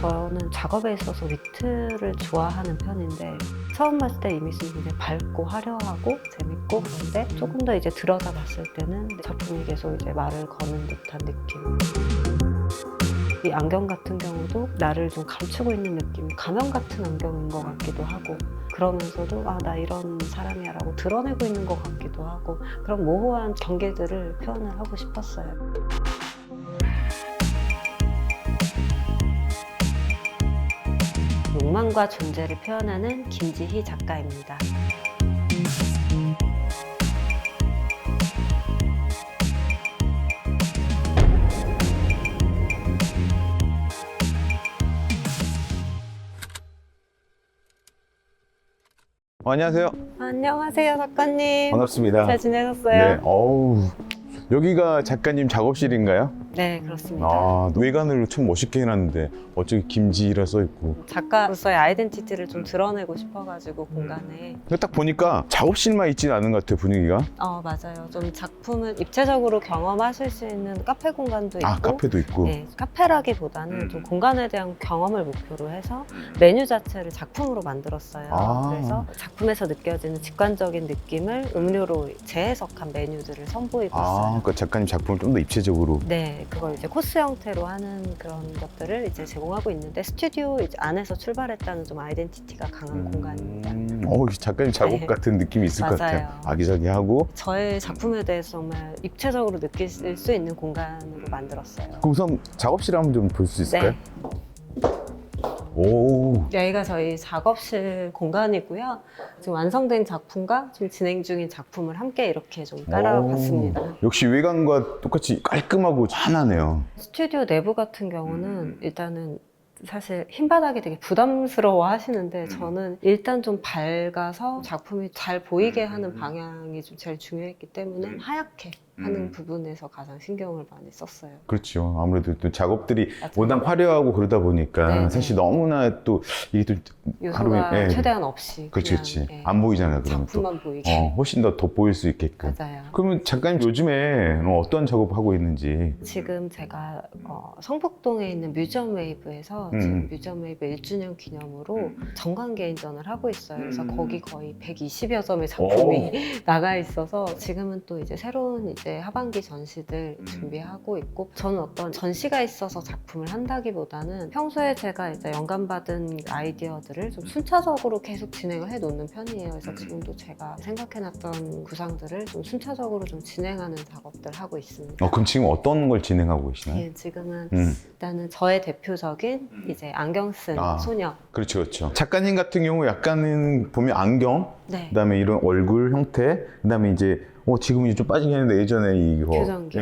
저는 작업에 있어서 위트를 좋아하는 편인데 처음 봤을 때 이미지는 굉장히 밝고 화려하고 재밌고 그런데 조금 더 이제 들여다 봤을 때는 작품이 계속 이제 말을 거는 듯한 느낌. 이 안경 같은 경우도 나를 좀 감추고 있는 느낌, 가면 같은 안경인 것 같기도 하고 그러면서도 아, 나 이런 사람이야 라고 드러내고 있는 것 같기도 하고 그런 모호한 경계들을 표현을 하고 싶었어요. 욕망과 존재를 표현하는 김지희 작가입니다. 안녕하세요. 안녕하세요, 작가님. 반갑습니다. 잘 지내셨어요? 네, 여기가 작가님 작업실인가요? 네, 그렇습니다. 아, 외관을 참 멋있게 해놨는데 어쩌기 김지희라 써있고. 작가로서의 아이덴티티를 좀 드러내고 싶어가지고 공간에 근데 딱 보니까 작업실만 있지는 않은 것 같아요, 분위기가. 맞아요. 좀 작품을 입체적으로 경험하실 수 있는 카페 공간도 있고 아, 카페도 있고. 네, 카페라기보다는 좀 공간에 대한 경험을 목표로 해서 메뉴 자체를 작품으로 만들었어요. 아. 그래서 작품에서 느껴지는 직관적인 느낌을 음료로 재해석한 메뉴들을 선보이고 있어요. 그러니까 작가님 작품을 좀 더 입체적으로. 네, 그걸 이제 코스 형태로 하는 그런 것들을 이제 제공하고 있는데 스튜디오 이제 안에서 출발했다는 좀 아이덴티티가 강한 공간입니다. 작가님 작업 네. 같은 느낌이 있을 것 같아요. 맞아요. 아기자기하고. 저의 작품에 대해서 정말 입체적으로 느낄 수 있는 공간으로 만들었어요. 그럼 우선 작업실 한번 좀 볼 수 있을까요? 네. 오. 여기가 저희 작업실 공간이고요. 지금 완성된 작품과 지금 진행 중인 작품을 함께 이렇게 좀 깔아봤습니다. 역시 외관과 똑같이 깔끔하고 환하네요. 스튜디오 내부 같은 경우는 일단은 사실 흰 바닥이 되게 부담스러워 하시는데 저는 일단 좀 밝아서 작품이 잘 보이게 하는 방향이 좀 제일 중요했기 때문에 하얗게 하는 부분에서 가장 신경을 많이 썼어요. 그렇죠. 아무래도 또 작업들이 맞아요. 워낙 화려하고 그러다 보니까 네네. 사실 너무나 또 이게 또 요소가 예. 최대한 없이 그렇지, 그냥, 그렇지. 예, 안 보이잖아. 그러면 또 작품만 보이게. 훨씬 더 돋보일 수 있게끔. 맞아요. 그러면 작가님 요즘에 어떤 작업하고 있는지. 지금 제가 성북동에 있는 뮤지엄 웨이브에서 지금 뮤지엄 웨이브 1주년 기념으로 정관 개인전을 하고 있어요. 그래서 거기 거의 120여 점의 작품이 나가 있어서 지금은 또 이제 새로운 이제 하반기 전시들 준비하고 있고 저는 어떤 전시가 있어서 작품을 한다기보다는 평소에 제가 이제 영감받은 아이디어들을 좀 순차적으로 계속 진행을 해 놓는 편이에요. 그래서 지금도 제가 생각해놨던 구상들을 좀 순차적으로 좀 진행하는 작업들 하고 있습니다. 그럼 지금 어떤 걸 진행하고 계시나요? 예, 지금은 일단은 저의 대표적인 이제 안경 쓴 소녀. 그렇죠, 그렇죠. 작가님 같은 경우 약간은 보면 안경, 네. 그다음에 이런 얼굴 형태, 그다음에 이제 지금은 좀 빠지긴 했는데 예전에 이거 교정기.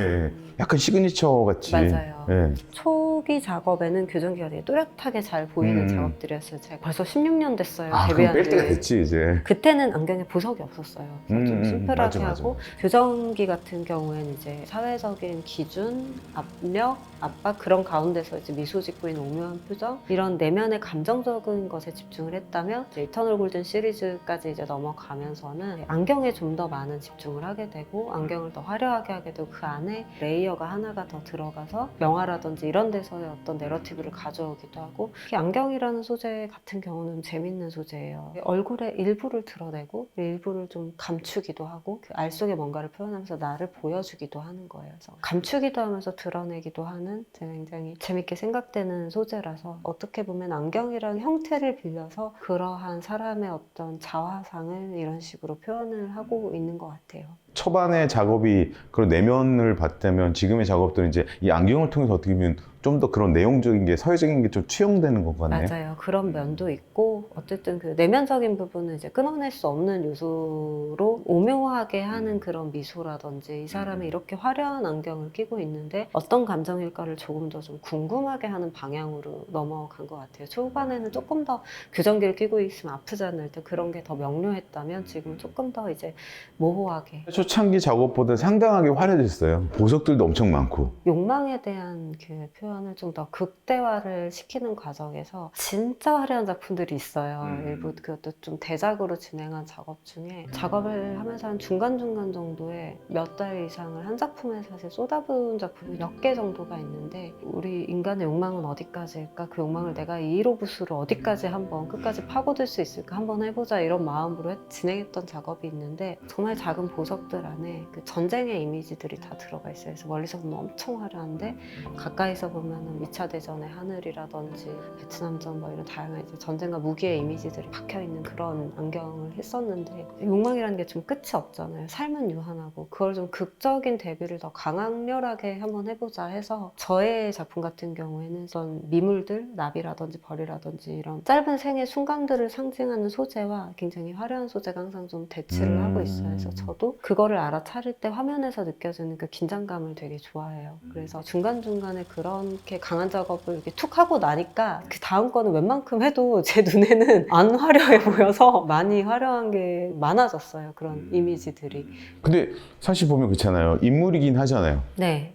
약간 시그니처 같이. 맞아요. 예. 초기 작업에는 교정기가 되게 또렷하게 잘 보이는 작업들이었어요. 제가 벌써 16년 됐어요. 그럼 데뷔한 뺄 때가 지. 됐지 이제. 그때는 안경에 보석이 없었어요. 그래서 좀 심플하게 맞아. 하고 교정기 같은 경우에는 이제 사회적인 기준, 압력, 압박 그런 가운데서 이제 미소 짓고 있는 오묘한 표정 이런 내면의 감정적인 것에 집중을 했다면 이제 이터널 골든 시리즈까지 이제 넘어가면서는 안경에 좀 더 많은 집중을 하게 되고 안경을 더 화려하게 하게 되고 그 안에 레이어가 하나가 더 들어가서 영화라든지 이런 데서의 어떤 내러티브를 가져오기도 하고 특히 안경이라는 소재 같은 경우는 재밌는 소재예요. 얼굴의 일부를 드러내고 일부를 좀 감추기도 하고 그 알 속에 뭔가를 표현하면서 나를 보여주기도 하는 거예요. 그래서 감추기도 하면서 드러내기도 하는 굉장히 재밌게 생각되는 소재라서 어떻게 보면 안경이라는 형태를 빌려서 그러한 사람의 어떤 자화상을 이런 식으로 표현을 하고 있는 것 같아요. 초반에 작업이 그런 내면을 봤다면 지금의 작업들은 이제 이 안경을 통해서 어떻게 보면 좀 더 그런 내용적인 게 사회적인 게 좀 투영되는 것 같네요. 맞아요. 그런 면도 있고 어쨌든 그 내면적인 부분은 이제 끊어낼 수 없는 요소로 오묘하게 하는 그런 미소라든지 이 사람이 이렇게 화려한 안경을 끼고 있는데 어떤 감정일까를 조금 더 좀 궁금하게 하는 방향으로 넘어간 것 같아요. 초반에는 조금 더 교정기를 끼고 있으면 아프지 않을 때 그런 게 더 명료했다면 지금은 조금 더 이제 모호하게. 초창기 작업보다 상당하게 화려했어요. 보석들도 엄청 많고. 욕망에 대한 그 표현을 좀 더 극대화를 시키는 과정에서 진짜 화려한 작품들이 있어요. 일부 그것도 좀 대작으로 진행한 작업 중에 작업을 하면서 한 중간중간 정도에 몇 달 이상을 한 작품에 사실 쏟아부은 작품이 몇 개 정도가 있는데 우리 인간의 욕망은 어디까지일까? 그 욕망을 내가 이 이로부스로 어디까지 한번 끝까지 파고들 수 있을까? 한번 해보자 이런 마음으로 진행했던 작업이 있는데 정말 작은 보석들 안에 그 전쟁의 이미지들이 다 들어가 있어요. 그래서 멀리서 보면 엄청 화려한데 가까이서 보면 2차 대전의 하늘이라든지 베트남전 뭐 이런 다양한 이제 전쟁과 무기의 이미지들이 박혀있는 그런 안경을 했었는데 욕망이라는 게 좀 끝이 없잖아요. 삶은 유한하고 그걸 좀 극적인 대비를 더 강렬하게 한번 해보자 해서 저의 작품 같은 경우에는 어떤 미물들, 나비라든지 벌이라든지 이런 짧은 생의 순간들을 상징하는 소재와 굉장히 화려한 소재가 항상 좀 대치를 하고 있어요. 그래서 저도 그거를 알아차릴 때 화면에서 느껴지는 그 긴장감을 되게 좋아해요. 그래서 중간중간에 그렇게 강한 작업을 이렇게 툭 하고 나니까 그 다음 거는 웬만큼 해도 제 눈에는 안 화려해 보여서 많이 화려한 게 많아졌어요. 그런 이미지들이. 근데 사실 보면 그렇잖아요. 인물이긴 하잖아요. 네,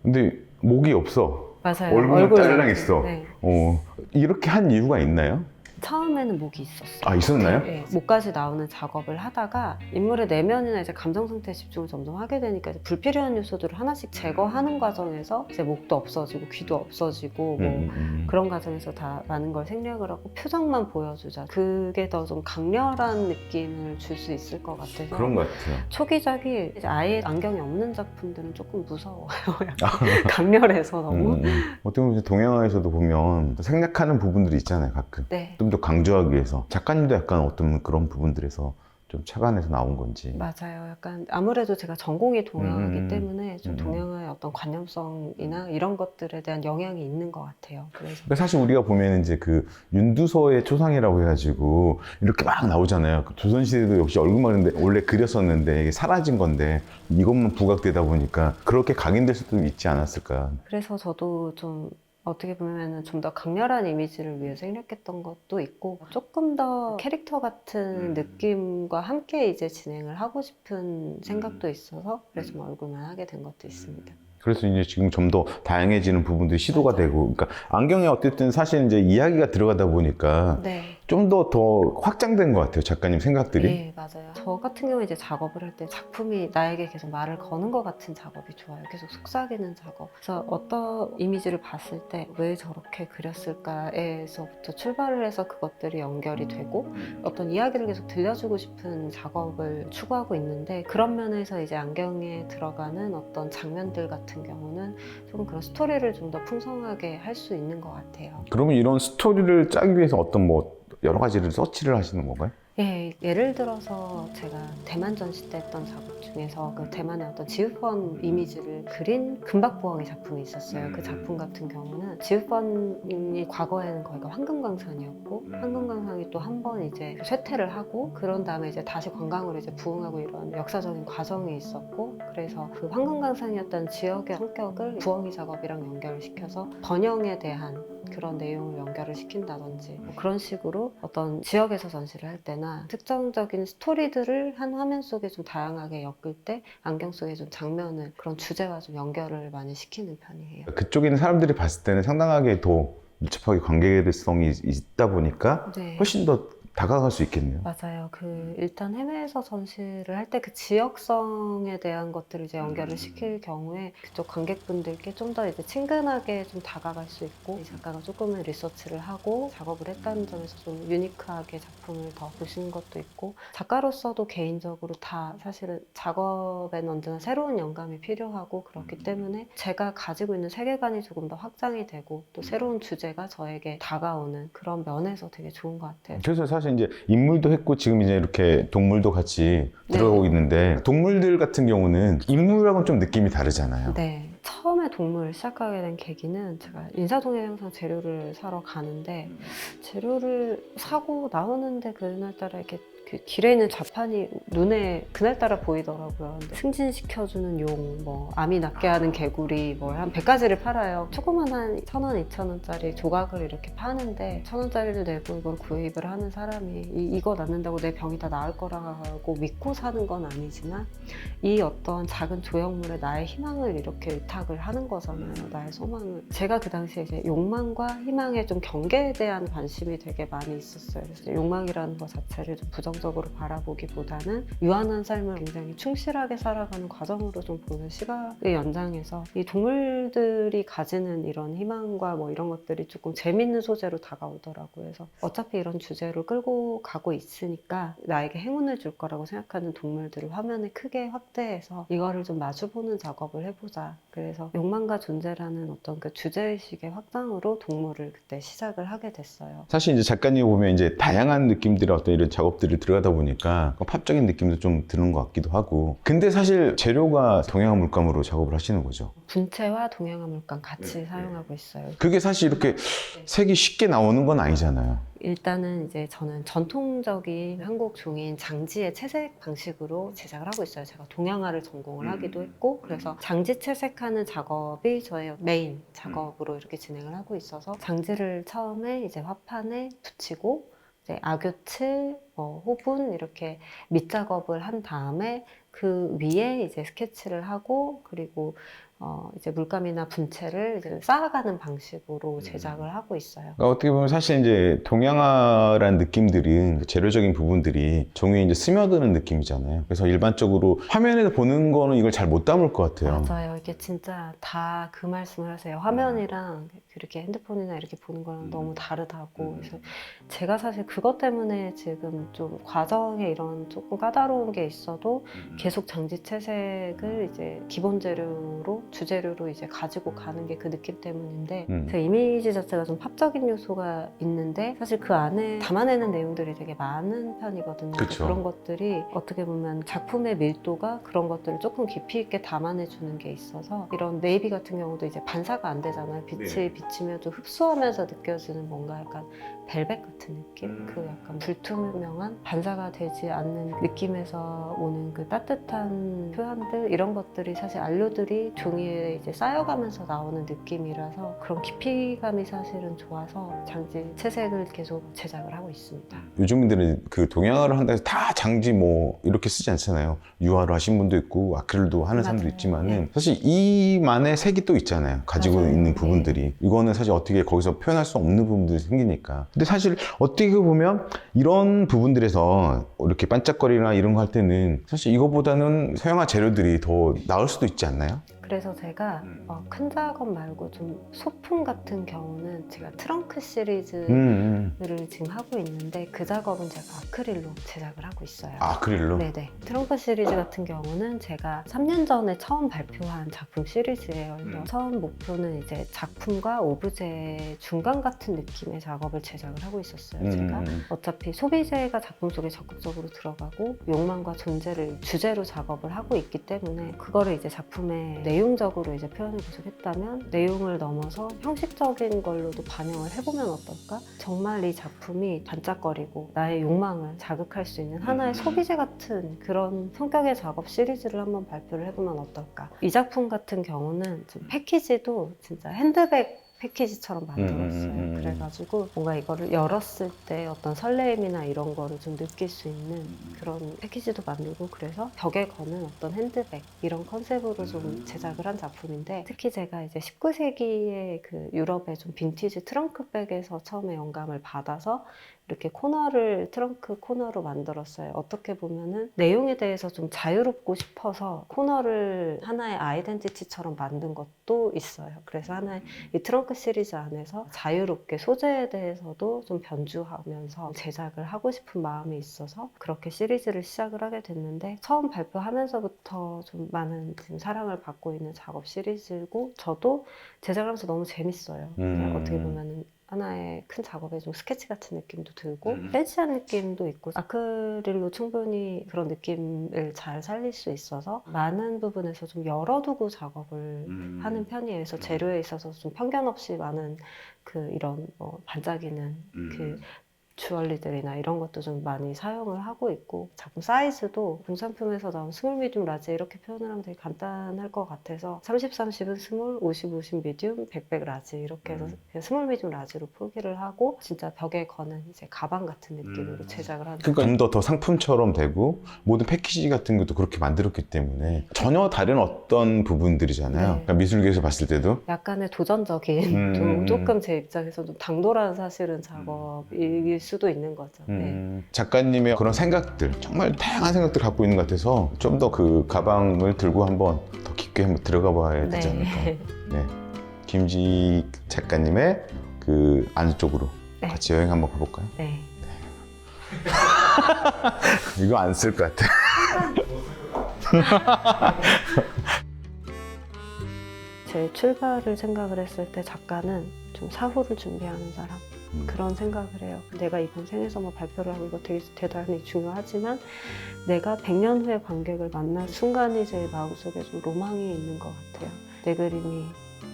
근데 목이 없어. 맞아요. 얼굴만 딸랑 있어. 네. 이렇게 한 이유가 있나요? 처음에는 목이 있었어요. 아, 있었나요? 네, 목까지 나오는 작업을 하다가 인물의 내면이나 이제 감정 상태에 집중을 점점 하게 되니까 이제 불필요한 요소들을 하나씩 제거하는 과정에서 이제 목도 없어지고 귀도 없어지고 뭐 그런 과정에서 다 많은 걸 생략을 하고 표정만 보여주자. 그게 더 좀 강렬한 느낌을 줄 수 있을 것 같아서 그런 것 같아요. 초기작이 이제 아예 안경이 없는 작품들은 조금 무서워요. 약간 강렬해서 너무. 어떻게 보면 이제 동양화에서도 보면 생략하는 부분들이 있잖아요, 가끔. 네. 좀 더 강조하기 위해서. 작가님도 약간 어떤 그런 부분들에서 좀 착안해서 나온 건지. 맞아요. 약간 아무래도 제가 전공이 동양화이기 때문에 좀 음. 동양화의 어떤 관념성이나 이런 것들에 대한 영향이 있는 것 같아요. 그래서 그러니까 사실 우리가 보면 이제 그 윤두서의 초상이라고 해가지고 이렇게 막 나오잖아요. 그 조선시대도 역시 얼굴만 근데 원래 그렸었는데 이게 사라진 건데 이것만 부각되다 보니까 그렇게 각인될 수도 있지 않았을까. 그래서 저도 좀 어떻게 보면 좀 더 강렬한 이미지를 위해 생략했던 것도 있고 조금 더 캐릭터 같은 느낌과 함께 이제 진행을 하고 싶은 생각도 있어서 그래서 좀 얼굴만 하게 된 것도 있습니다. 그래서 이제 지금 좀 더 다양해지는 부분들이 시도가 되고, 그러니까 안경에 어쨌든 사실 이제 이야기가 들어가다 보니까 네. 좀 더 확장된 것 같아요, 작가님 생각들이. 네, 맞아요. 저 같은 경우에 이제 작업을 할 때 작품이 나에게 계속 말을 거는 것 같은 작업이 좋아요. 계속 속삭이는 작업. 그래서 어떤 이미지를 봤을 때 왜 저렇게 그렸을까에서부터 출발을 해서 그것들이 연결이 되고 어떤 이야기를 계속 들려주고 싶은 작업을 추구하고 있는데 그런 면에서 이제 안경에 들어가는 어떤 장면들 같은 경우는 조금 그런 스토리를 좀 더 풍성하게 할 수 있는 것 같아요. 그러면 이런 스토리를 짜기 위해서 어떤 뭐 여러 가지를 서치를 하시는 건가요? 예, 예를 들어서 제가 대만 전시 때 했던 작업 중에서 그 대만의 어떤 지우펀 이미지를 그린 금박부엉이 작품이 있었어요. 그 작품 같은 경우는 지우펀이 과거에는 거기가 황금광산이었고 황금광산이 또 한 번 이제 쇠퇴를 하고 그런 다음에 이제 다시 관광으로 이제 부흥하고 이런 역사적인 과정이 있었고 그래서 그 황금광산이었던 지역의 성격을 부엉이 작업이랑 연결을 시켜서 번영에 대한 그런 내용을 연결을 시킨다든지 뭐 그런 식으로 어떤 지역에서 전시를 할 때나 특정적인 스토리들을 한 화면 속에 좀 다양하게 엮을 때 안경 속에 좀 장면을 그런 주제와 좀 연결을 많이 시키는 편이에요. 그쪽에 있는 사람들이 봤을 때는 상당하게 더 밀접하게 관계성이 있다 보니까 네. 훨씬 더 다가갈 수 있겠네요. 맞아요. 일단 해외에서 전시를 할 때 그 지역성에 대한 것들을 이제 연결을 시킬 경우에 그쪽 관객분들께 좀 더 이제 친근하게 좀 다가갈 수 있고 이 작가가 조금의 리서치를 하고 작업을 했다는 점에서 좀 유니크하게 작품을 더 보시는 것도 있고 작가로서도 개인적으로 다 사실은 작업에는 언제나 새로운 영감이 필요하고 그렇기 때문에 제가 가지고 있는 세계관이 조금 더 확장이 되고 또 새로운 주제가 저에게 다가오는 그런 면에서 되게 좋은 것 같아요. 그래서 사실 이제 인물도 했고 지금 이제 이렇게 동물도 같이 들어가고 있는데 동물들 같은 경우는 인물하고는 좀 느낌이 다르잖아요. 네. 처음에 동물을 시작하게 된 계기는 제가 인사동에 항상 재료를 사러 가는데 재료를 사고 나오는데 그날따라 이렇게 그 길에 있는 좌판이 눈에 그날따라 보이더라고요. 근데 승진시켜주는 용, 뭐 암이 낫게 하는 개구리, 뭐 한 100가지를 팔아요. 조그만한 1,000원, 2,000원짜리 조각을 이렇게 파는데 1,000원짜리를 내고 이걸 구입을 하는 사람이 이거 낳는다고 내 병이 다 나을 거라고 믿고 사는 건 아니지만 이 어떤 작은 조형물에 나의 희망을 이렇게 의탁을 하는 거잖아요. 나의 소망을. 제가 그 당시에 이제 욕망과 희망의 좀 경계에 대한 관심이 되게 많이 있었어요. 그래서 욕망이라는 것 자체를 좀 부정적으로 바라보기보다는 유한한 삶을 굉장히 충실하게 살아가는 과정으로 좀 보는 시각의 연장에서 이 동물들이 가지는 이런 희망과 뭐 이런 것들이 조금 재밌는 소재로 다가오더라고요. 그래서 어차피 이런 주제로 끌고 가고 있으니까 나에게 행운을 줄 거라고 생각하는 동물들을 화면에 크게 확대해서 이거를 좀 마주보는 작업을 해보자. 그래서 욕망과 존재라는 어떤 그 주제의식의 확장으로 동물을 그때 시작을 하게 됐어요. 사실 이제 작가님 보면 이제 다양한 느낌들의 어떤 이런 작업들을 들어가다 보니까 팝적인 느낌도 좀 드는 것 같기도 하고. 근데 사실 재료가 동양화 물감으로 작업을 하시는 거죠. 분체와 동양화 물감 같이 사용하고 있어요. 그게 사실 이렇게 색이 쉽게 나오는 건 아니잖아요. 일단은 이제 저는 전통적인 한국 종이인 장지의 채색 방식으로 제작을 하고 있어요. 제가 동양화를 전공을 하기도 했고, 그래서 장지 채색하는 작업이 저의 메인 작업으로 이렇게 진행을 하고 있어서 장지를 처음에 이제 화판에 붙이고 이제 악유칠, 호분 이렇게 밑작업을 한 다음에 그 위에 이제 스케치를 하고 그리고 이제 물감이나 분체를 이제 쌓아가는 방식으로 제작을 하고 있어요. 그러니까 어떻게 보면 사실 이제 동양화라는 느낌들은 재료적인 부분들이 종이에 이제 스며드는 느낌이잖아요. 그래서 일반적으로 화면에서 보는 거는 이걸 잘 못 담을 것 같아요. 맞아요. 이게 진짜 다 그 말씀을 하세요. 화면이랑 이렇게 핸드폰이나 이렇게 보는 거랑 너무 다르다고. 그래서 제가 사실 그것 때문에 지금 좀 과정에 이런 조금 까다로운 게 있어도 계속 장지 채색을 이제 기본 재료로 주재료로 이제 가지고 가는 게 그 느낌 때문인데 그 이미지 자체가 좀 팝적인 요소가 있는데 사실 그 안에 담아내는 내용들이 되게 많은 편이거든요. 그쵸. 그런 것들이 어떻게 보면 작품의 밀도가 그런 것들을 조금 깊이 있게 담아내주는 게 있어서 이런 네이비 같은 경우도 이제 반사가 안 되잖아요. 빛이 비치면도 흡수하면서 느껴지는 뭔가 약간 벨벳 같은 느낌? 그 약간 불투명한 반사가 되지 않는 느낌에서 오는 그 따뜻한 표현들 이런 것들이 사실 안료들이 종이에 이제 쌓여가면서 나오는 느낌이라서 그런 깊이감이 사실은 좋아서 장지 채색을 계속 제작을 하고 있습니다. 요즘들은 그 동양화를 한다 해서 다 장지 뭐 이렇게 쓰지 않잖아요. 유화로 하신 분도 있고 아크릴도 하는 사람도 맞아요. 있지만은 네. 사실 이만의 색이 또 있잖아요. 가지고 맞아요. 있는 네. 부분들이. 이거는 사실 어떻게 거기서 표현할 수 없는 부분들이 생기니까. 근데 사실 어떻게 보면 이런 부분들에서 이렇게 반짝거리나 이런 거 할 때는 사실 이거보다는 서양화 재료들이 더 나을 수도 있지 않나요? 그래서 제가 큰 작업 말고 좀 소품 같은 경우는 제가 트렁크 시리즈를 지금 하고 있는데 그 작업은 제가 아크릴로 제작을 하고 있어요. 아크릴로? 네네. 트렁크 시리즈 같은 경우는 제가 3년 전에 처음 발표한 작품 시리즈예요. 그래서 처음 목표는 이제 작품과 오브제 중간 같은 느낌의 작업을 제작을 하고 있었어요. 제가 어차피 소비재가 작품 속에 적극적으로 들어가고 욕망과 존재를 주제로 작업을 하고 있기 때문에 그거를 이제 작품의 내용적으로 이제 표현을 계속 했다면 내용을 넘어서 형식적인 걸로도 반영을 해보면 어떨까? 정말 이 작품이 반짝거리고 나의 욕망을 자극할 수 있는 하나의 소비재 같은 그런 성격의 작업 시리즈를 한번 발표를 해보면 어떨까? 이 작품 같은 경우는 좀 패키지도 진짜 핸드백 패키지처럼 만들었어요. 그래가지고 뭔가 이거를 열었을 때 어떤 설레임이나 이런 거를 좀 느낄 수 있는 그런 패키지도 만들고 그래서 벽에 거는 어떤 핸드백 이런 컨셉으로 좀 제작을 한 작품인데 특히 제가 이제 19세기의 그 유럽의 좀 빈티지 트렁크백에서 처음에 영감을 받아서 이렇게 트렁크 코너로 만들었어요. 어떻게 보면은 내용에 대해서 좀 자유롭고 싶어서 코너를 하나의 아이덴티티처럼 만든 것도 있어요. 그래서 하나의 이 트렁크 시리즈 안에서 자유롭게 소재에 대해서도 좀 변주하면서 제작을 하고 싶은 마음이 있어서 그렇게 시리즈를 시작을 하게 됐는데 처음 발표하면서부터 좀 많은 지금 사랑을 받고 있는 작업 시리즈고 저도 제작을 하면서 너무 재밌어요. 그냥 어떻게 보면은 하나의 큰 작업에 좀 스케치 같은 느낌도 들고 팬시한 느낌도 있고 아크릴로 충분히 그런 느낌을 잘 살릴 수 있어서 많은 부분에서 좀 열어두고 작업을 하는 편이에요. 그래서 재료에 있어서 좀 편견 없이 많은 그 이런 반짝이는 그 주얼리들이나 이런 것도 좀 많이 사용을 하고 있고, 작품 사이즈도 공산품에서 나온 스몰, 미디움, 라지 이렇게 표현을 하면 되게 간단할 것 같아서 30, 30은 스몰, 50, 50 미디움, 100, 100 라지 이렇게 해서 그냥 스몰, 미디움, 라지로 포기를 하고 진짜 벽에 거는 이제 가방 같은 느낌으로 제작을 하는 거예요. 그러니까 좀 더 상품처럼 되고 모든 패키지 같은 것도 그렇게 만들었기 때문에 전혀 다른 어떤 부분들이잖아요. 네. 그러니까 미술계에서 봤을 때도 약간의 도전적인 조금 제 입장에서 좀 당돌한 사실은 작업일 수도 있는 거죠. 네. 작가님의 그런 생각들, 정말 다양한 생각들 갖고 있는 것 같아서 좀 더 그 가방을 들고 한번 더 깊게 한번 들어가 봐야 되지 않을까. 네. 김지 작가님의 그 안쪽으로 네. 같이 여행 한번 가볼까요? 네. 이거 안 쓸 것 같아. 제 출발을 생각을 했을 때 작가는 좀 사후를 준비하는 사람, 그런 생각을 해요. 내가 이번 생에서만 발표를 하고 이거 되게 대단히 중요하지만 내가 100년 후에 관객을 만날 순간이 제 마음속에 좀 로망이 있는 것 같아요. 내 그림이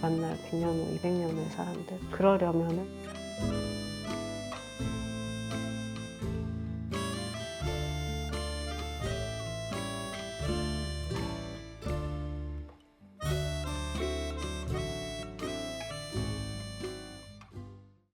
만날 100년 후, 200년 후의 사람들. 그러려면은